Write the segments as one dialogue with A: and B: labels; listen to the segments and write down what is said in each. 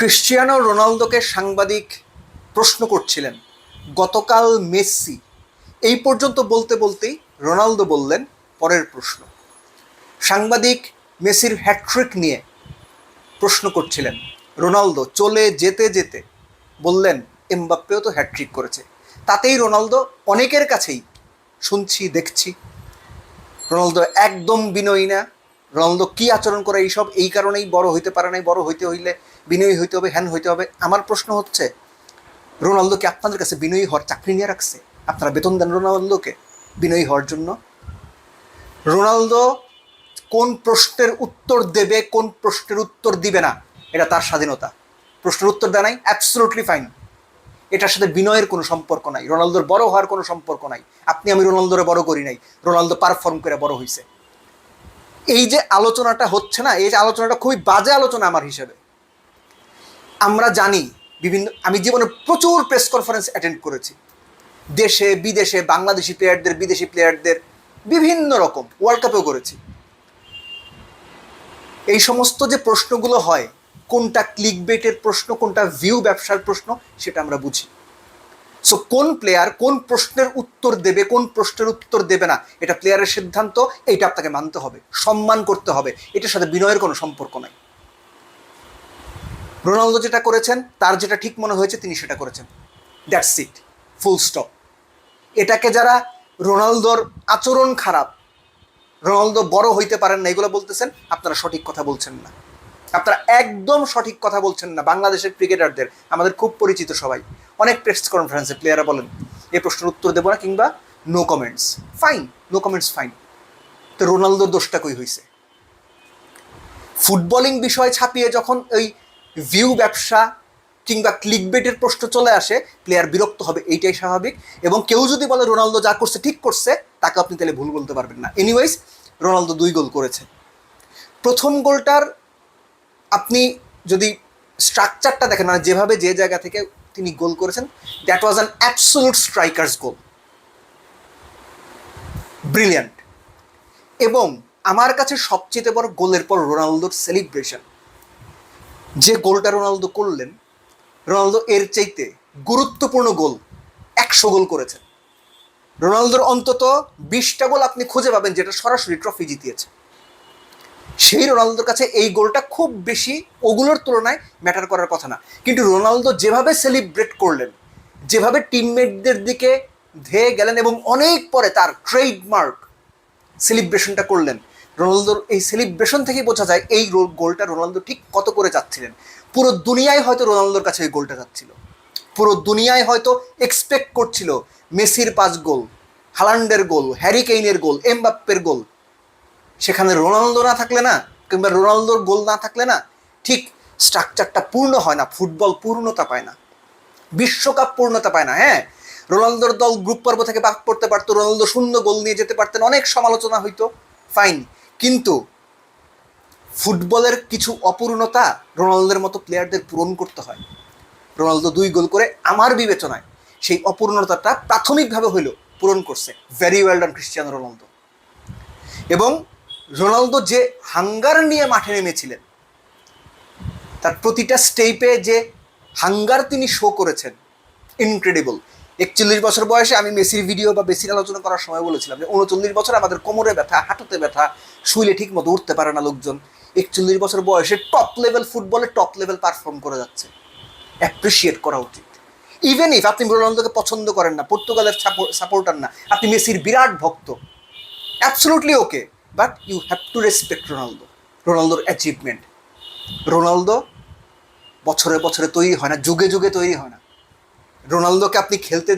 A: Cristiano রোনালদোকে সাংবাদিক প্রশ্ন করছিলেন, গতকাল মেসি, এই পর্যন্ত বলতে বলতেই রোনালদো বললেন পরের প্রশ্ন। সাংবাদিক মেসির হ্যাটট্রিক নিয়ে প্রশ্ন করছিলেন, রোনালদো চলে যেতে যেতে বললেন এমবাপ্পেও তো হ্যাটট্রিক করেছে। তাতেই রোনালদো অনেকের কাছেই শুনছি দেখছি রোনালদো একদম বিনয়ী না, রোনালদো কী আচরণ করে এইসব, এই কারণেই বড় হইতে পারে নাই, বড় হইতে হইলে বিনয়ী হইতে হবে, হ্যান হইতে হবে। আমার প্রশ্ন হচ্ছে, রোনালদো কি আপনাদের কাছে বিনয়ী হওয়ার চাকরি নিয়ে রাখছে? আপনারা বেতন দেন রোনালদোকে বিনয়ী হওয়ার জন্য? রোনালদো কোন প্রশ্নের উত্তর দেবে, কোন প্রশ্নের উত্তর দিবে না, এটা তার স্বাধীনতা। প্রশ্নের উত্তর দেয় নাই, অ্যাবসলুটলি ফাইন। এটার সাথে বিনয়ের কোনো সম্পর্ক নাই, রোনালদোর বড় হওয়ার কোনো সম্পর্ক নাই। আপনি আমি রোনালদোরে বড় করি নাই, রোনালদো পারফর্ম করে বড় হয়েছে। এই যে আলোচনাটা হচ্ছে না, এই যে আলোচনাটা খুবই বাজে আলোচনা আমার হিসেবে। আমরা জানি আমি জীবনে প্রচুর প্রেস কনফারেন্স অ্যাটেন্ড করেছি, দেশে বিদেশে, বাংলাদেশি প্লেয়ারদের, বিদেশি প্লেয়ারদের, বিভিন্ন রকম, ওয়ার্ল্ড কাপেও করেছি। এই সমস্ত যে প্রশ্নগুলো হয়, কোনটা ক্লিকবেটের প্রশ্ন, কোনটা ভিউ ব্যবসার প্রশ্ন, সেটা আমরা বুঝি। সো কোন প্লেয়ার কোন প্রশ্নের উত্তর দেবে, কোন প্রশ্নের উত্তর দেবে না, এটা প্লেয়ারের সিদ্ধান্ত, এইটা আপনাকে মানতে হবে, সম্মান করতে হবে। এটার সাথে বিনয়ের কোনো সম্পর্ক নাই। রোনালদো যেটা করেছেন, তার যেটা ঠিক মনে হয়েছে তিনি সেটা করেছেন, দ্যাটস ইট, ফুল স্টপ। এটাকে যারা রোনালদোর আচরণ খারাপ, রোনালদো বড় হইতে পারেন না, এগুলো বলতেছেন, আপনারা সঠিক কথা বলছেন না। আপনারা একদম সঠিক কথা বলছেন না। বাংলাদেশের ক্রিকেটারদের আমাদের খুব পরিচিত, সবাই অনেক প্রেস কনফারেন্সে প্লেয়াররা বলেন এই প্রশ্নের উত্তর দেবো না, কিংবা no comments. Fine, no comments fine. তো রোনালদোর দোষটা কই হয়েছে? ফুটবলিং বিষয় ছাপিয়ে যখন ওই ভিউ ব্যবসা কিংবা ক্লিকবেটের প্রশ্ন চলে আসে, প্লেয়ার বিরক্ত হবে, এইটাই স্বাভাবিক। এবং কেউ যদি বলে রোনালদো যা করছে ঠিক করছে, তাকে আপনি তাহলে ভুল বলতে পারবেন না। এনিওয়েজ, রোনালদো 2 গোল করেছে। প্রথম গোলটার আপনি যদি স্ট্রাকচারটা দেখেন, মানে যেভাবে যে জায়গা থেকে তিনি গোল করেছেন, that was an absolute striker's goal, brilliant. এবং আমার কাছে সবচেয়ে বড় গোলের পর রোনালদোর সেলিব্রেশন, যে গোলটা রোনালদো করলেন, রোনালদো এর চাইতে গুরুত্বপূর্ণ গোল 100 গোল করেছেন। রোনালদোর অন্তত 20টা গোল আপনি খুঁজে পাবেন যেটা সরাসরি ট্রফি জিতিয়েছে। সেই রোনালদোর কাছে এই গোলটা খুব বেশি ওগুলোর তুলনায় ম্যাটার করার কথা না। কিন্তু রোনালদো যেভাবে সেলিব্রেট করলেন, যেভাবে টিমমেটদের দিকে ধেয়ে গেলেন, এবং অনেক পরে তার ট্রেডমার্ক সেলিব্রেশনটা করলেন, রোনালদোর এই সেলিব্রেশন থেকে বোঝা যায় এই গোলটা রোনালদো ঠিক কত করে যাচ্ছিলেন। পুরো দুনিয়ায় হয়তো রোনালদোর কাছে এই গোলটা যাচ্ছিল, পুরো দুনিয়ায় হয়তো এক্সপেক্ট করছিল মেসির 5 গোল, হালান্ডের গোল, হ্যারি কেইনের গোল, এমবাপ্পের গোল। সেখানে রোনালদো না থাকলে না, কিংবা রোনালদোর গোল না থাকলে না, ঠিক স্ট্রাকচারটা পূর্ণ হয় না, ফুটবল পূর্ণতা পায় না, বিশ্বকাপ পূর্ণতা পায় না। হ্যাঁ, রোনালদোর দল গ্রুপ পর্ব থেকে বাদ পড়তে পারতো, রোনালদো 0 গোল নিয়ে যেতে পারতেন, অনেক সমালোচনা হইতো, ফাইন। কিন্তু ফুটবলের কিছু অপূর্ণতা রোনালদোর মতো প্লেয়ারদের পূরণ করতে হয়। রোনালদো 2 গোল করে আমার বিবেচনায় সেই অপূর্ণতাটা প্রাথমিকভাবে হইলেও পূরণ করছে। Very well done Cristiano Ronaldo. এবং রোনালদো যে হাঙ্গার নিয়ে মাঠে নেমেছিলেন, তার প্রতিটা স্টেপে যে হাঙ্গার তিনি শো করেছেন, ইনক্রেডিবল। 41 বছর বয়সে, আমি মেসির ভিডিও বা মেসির আলোচনা করার সময় বলেছিলাম যে 39 বছর আমাদের কোমরে ব্যথা, হাঁটুতে ব্যথা, শুইলে ঠিক মতো উঠতে পারে না লোকজন। 41 বছর বয়সে টপ লেভেল ফুটবলে টপ লেভেল পারফর্ম করে যাচ্ছে, অ্যাপ্রিসিয়েট করা উচিত। ইভেন ইফ আপনি রোনালদোকে পছন্দ করেন না, পর্তুগালের সাপোর্টার না, আপনি মেসির বিরাট ভক্ত, absolutely okay, but you have to respect Ronaldo, রোনালদোর অ্যাচিভমেন্ট। রোনালদো বছরে বছরে তৈরি হয় না, যুগে যুগে তৈরি হয় না। রোনালদোকে আপনি খেলতে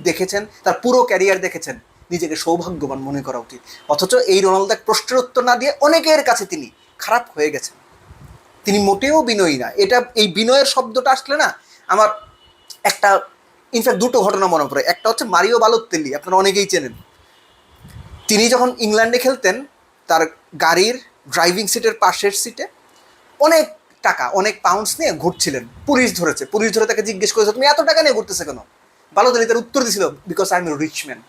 A: দেখেছেন, তার পুরো ক্যারিয়ার দেখেছেন, নিজেকে সৌভাগ্যবান মনে করা উচিত। অথচ এই রোনালদো এক প্রশ্নের উত্তর না দিয়ে অনেকের কাছে তিনি খারাপ হয়ে গেছেন। তিনি মোটেও বিনয়ী না। এই বিনয়ের শব্দটা আসলে না, আমার একটা ইনফ্যাক্ট 2টো ঘটনা মনে পড়ে। একটা হচ্ছে মারিও বালোতেল্লি, আপনারা অনেকেই চেনেন। তিনি যখন ইংল্যান্ডে খেলতেন, তার গাড়ির ড্রাইভিং সিটের পাশের সিটে অনেক টাকা, অনেক পাউন্ডস নিয়ে ঘুরছিলেন। পুলিশ ধরে তাকে জিজ্ঞেস করেছে, তুমি এত টাকা নিয়ে ঘুরতেছে কেন? বালোতেল্লি তার উত্তর দিয়েছিল, because I am a rich man.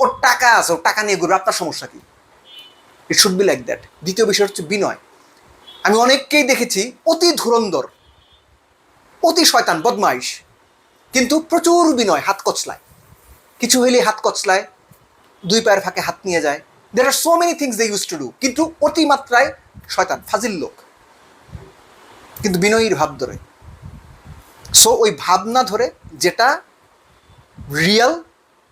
A: ওর টাকা আছে, ওর টাকা নিয়ে ঘুরবে, আপনার সমস্যা কি? It should be like that. দ্বিতীয় বিষয় হচ্ছে বিনয়। আমি অনেককেই দেখেছি অতি ধুরন্ধর, অতি শয়তান বদমাইশ, কিন্তু প্রচুর বিনয়, হাত কচলায়, কিছু হইলে হাত কচলায়, দুই পায়ের ফাঁকে হাত নিয়ে যায়। There are so many things they use to do, কিন্তু অতিমাত্রায় শয়তান, ফাজিল লোক, কিন্তু বিনয়ীর ভাব ধরে। সো ওই ভাবনা ধরে যেটা রিয়াল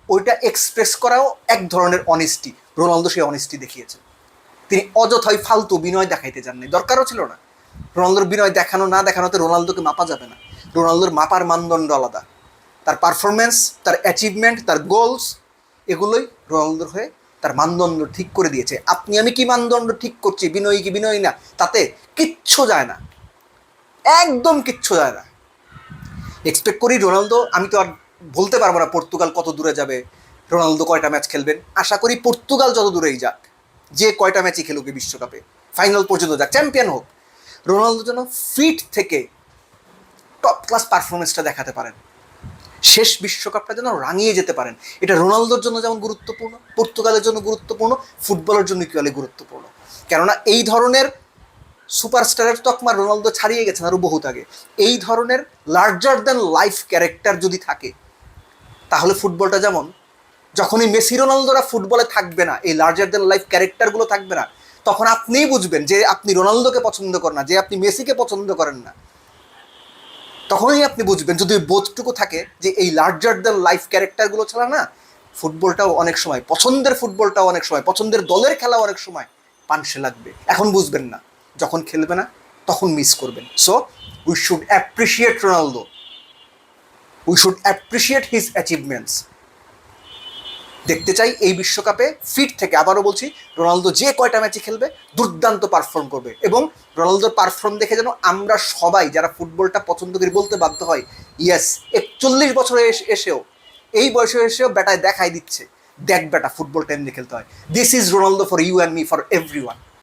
A: ওইটা এক্সপ্রেস করাও এক ধরনের অনেস্টি। রোনালদো সেই অনেস্টি দেখিয়েছেন। তিনি অযথাই ফালতু বিনয় দেখাইতে যাননি, দরকারও ছিল না। রোনালদোর বিনয় দেখানো না দেখানোতে রোনালদোকে মাপা যাবে না। রোনালদোর মাপার মানদণ্ড আলাদা। তার পারফরমেন্স, তার অ্যাচিভমেন্ট, তার গোলস, এগুলোই রোনালদোর হয়ে তার মানদণ্ড ঠিক করে দিয়েছে। আপনি আমি কি মানদণ্ড ঠিক করছি, বিনয়ী কি বিনয়ী না, তাতে কিচ্ছু যায় না, একদম কিচ্ছু যায় না। এক্সপেক্ট করি রোনালদো, আমি তো আর বলতে পারবো না পর্তুগাল কত দূরে যাবে, রোনালদো কয়টা ম্যাচ খেলবেন। আশা করি পর্তুগাল যত দূরেই যাক, যে কয়টা ম্যাচই খেলুক বিশ্বকাপে, ফাইনাল পর্যন্ত যাক, চ্যাম্পিয়ন হোক, রোনালদো যেন ফিট থেকে টপ ক্লাস পারফরমেন্সটা দেখাতে পারেন, শেষ বিশ্বকাপটা যেন রাঙিয়ে যেতে পারেন। এটা রোনালদোর জন্য যেমন গুরুত্বপূর্ণ, পর্তুগালের জন্য গুরুত্বপূর্ণ, ফুটবলের জন্য ইকুয়ালি গুরুত্বপূর্ণ। কেননা এই ধরনের সুপারস্টারের তকমা রোনালদো ছাড়িয়ে গেছেন আরও বহুত আগে। এই ধরনের লার্জার দ্যান লাইফ ক্যারেক্টার যদি থাকে, তাহলে ফুটবলটা যেমন, যখনই মেসি রোনালদোরা ফুটবলে থাকবে না, এই লার্জার দ্যান লাইফ ক্যারেক্টারগুলো থাকবে না, তখন আপনিই বুঝবেন যে আপনি রোনালদোকে পছন্দ করেন না, যে আপনি মেসিকে পছন্দ করেন না। তখনই আপনি বুঝবেন, যদি বোধটুকু থাকে যে এই লার্জার দ্যান লাইফ ক্যারেক্টারগুলো ছাড়া না, ফুটবলটাও অনেক সময়, পছন্দের ফুটবলটাও অনেক সময়, পছন্দের দলের খেলা অনেক সময় পানসে লাগবে। এখন বুঝবেন না, যখন খেলবে না তখন মিস করবেন। So we should appreciate Ronaldo, we should appreciate his achievements. দেখতে চাই এই বিশ্বকাপে ফিট থেকে, আবারও বলছি, রোনালদো যে কয়টা ম্যাচে খেলবে দুর্দান্ত পারফর্ম করবে, এবং রোনালদোর পারফর্ম দেখে যেন আমরা সবাই যারা ফুটবলটা পছন্দ করি বলতে বাধ্য হয়, ইয়েস, 41 বছরে এসেও, এই বয়সে এসেও বেটায় দেখাই দিচ্ছে, দেখ বেটা ফুটবলটা এমনি খেলতে হয়। This is Ronaldo for you and me, for everyone.